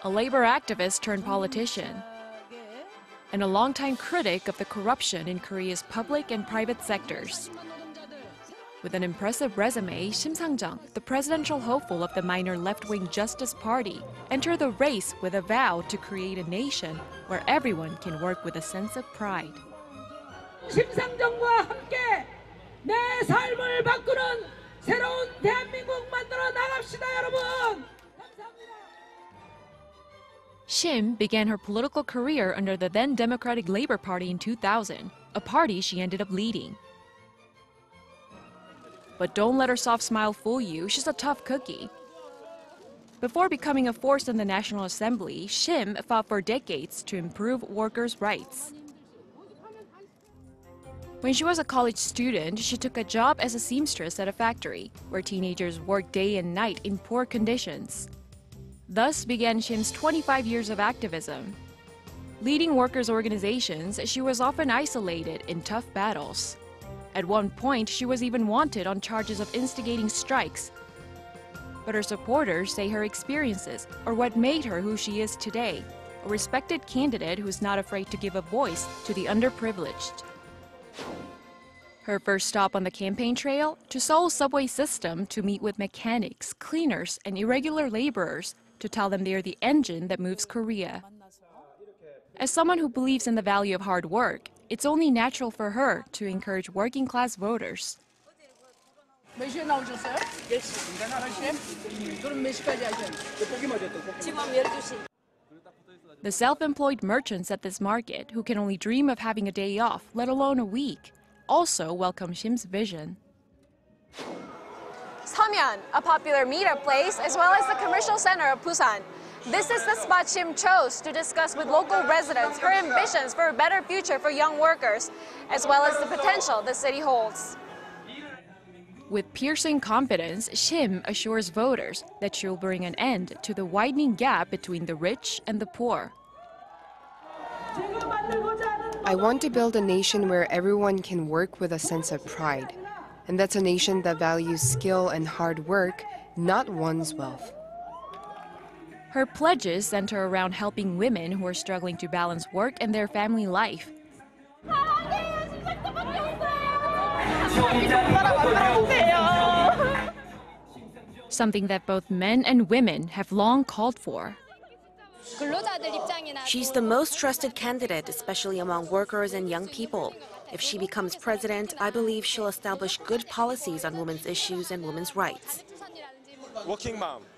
a labor activist turned politician, and a longtime critic of the corruption in Korea's public and private sectors. With an impressive resume, Sim Sang-jung, the presidential hopeful of the minor left-wing Justice Party, entered the race with a vow to create a nation where everyone can work with a sense of pride. 심상정과 함께 내 삶을 바꾸는 새로운 대한민국 만들어 나갑시다, 여러분. Shim began her political career under the then Democratic Labour Party in 2000, a party she ended up leading. But don't let her soft smile fool you, she's a tough cookie. Before becoming a force in the National Assembly, Shim fought for decades to improve workers' rights. When she was a college student, she took a job as a seamstress at a factory, where teenagers worked day and night in poor conditions. Thus began Shim's 25 years of activism. Leading workers' organizations, she was often isolated in tough battles. At one point, she was even wanted on charges of instigating strikes. But her supporters say her experiences are what made her who she is today, a respected candidate who's not afraid to give a voice to the underprivileged. Her first stop on the campaign trail? To Seoul's subway system to meet with mechanics, cleaners, and irregular laborers to tell them they are the engine that moves Korea. As someone who believes in the value of hard work, it's only natural for her to encourage working-class voters. 몇 시에 나오셨어요? 10시. 10시? 그럼 몇 시까지 하셨어요? 지금 12시. The self-employed merchants at this market, who can only dream of having a day off, let alone a week, also welcome Shim's vision. Samyeon, a popular meetup place, as well as the commercial center of Busan. This is the spot Shim chose to discuss with local residents her ambitions for a better future for young workers, as well as the potential the city holds. With piercing confidence, Shim assures voters that she'll bring an end to the widening gap between the rich and the poor. I want to build a nation where everyone can work with a sense of pride. And that's a nation that values skill and hard work, not one's wealth. Her pledges center around helping women who are struggling to balance work and their family life. Something that both men and women have long called for. She's the most trusted candidate, especially among workers and young people. If she becomes president, I believe she'll establish good policies on women's issues and women's rights.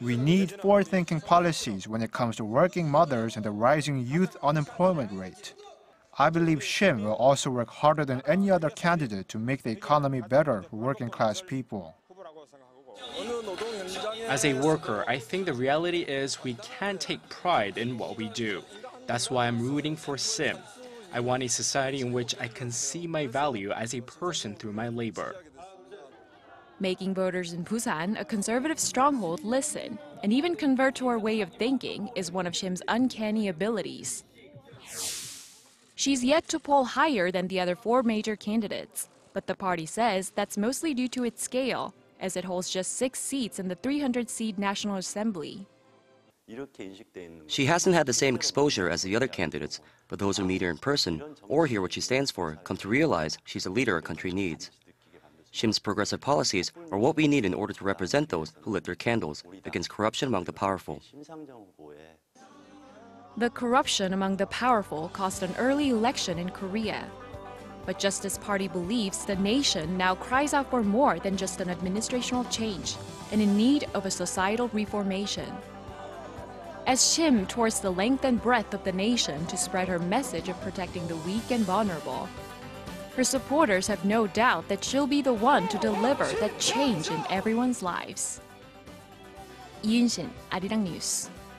We need forward-thinking policies when it comes to working mothers and the rising youth unemployment rate. I believe Shim will also work harder than any other candidate to make the economy better for working-class people. As a worker, I think the reality is we can take pride in what we do. That's why I'm rooting for Sim. I want a society in which I can see my value as a person through my labor. Making voters in Busan a conservative stronghold listen and even convert to her way of thinking is one of Shim's uncanny abilities. She's yet to poll higher than the other four major candidates, but the party says that's mostly due to its scale, as it holds just 6 seats in the 300-seat National Assembly. She hasn't had the same exposure as the other candidates, but those who meet her in person or hear what she stands for come to realize she's a leader our country needs. Shim's progressive policies are what we need in order to represent those who lit their candles against corruption among the powerful. The corruption among the powerful cost an early election in Korea. But Justice Party believes the nation now cries out for more than just an administrational change and in need of a societal reformation. As Shim tours the length and breadth of the nation to spread her message of protecting the weak and vulnerable, her supporters have no doubt that she'll be the one to deliver that change in everyone's lives. 이윤신, 아리랑 뉴스.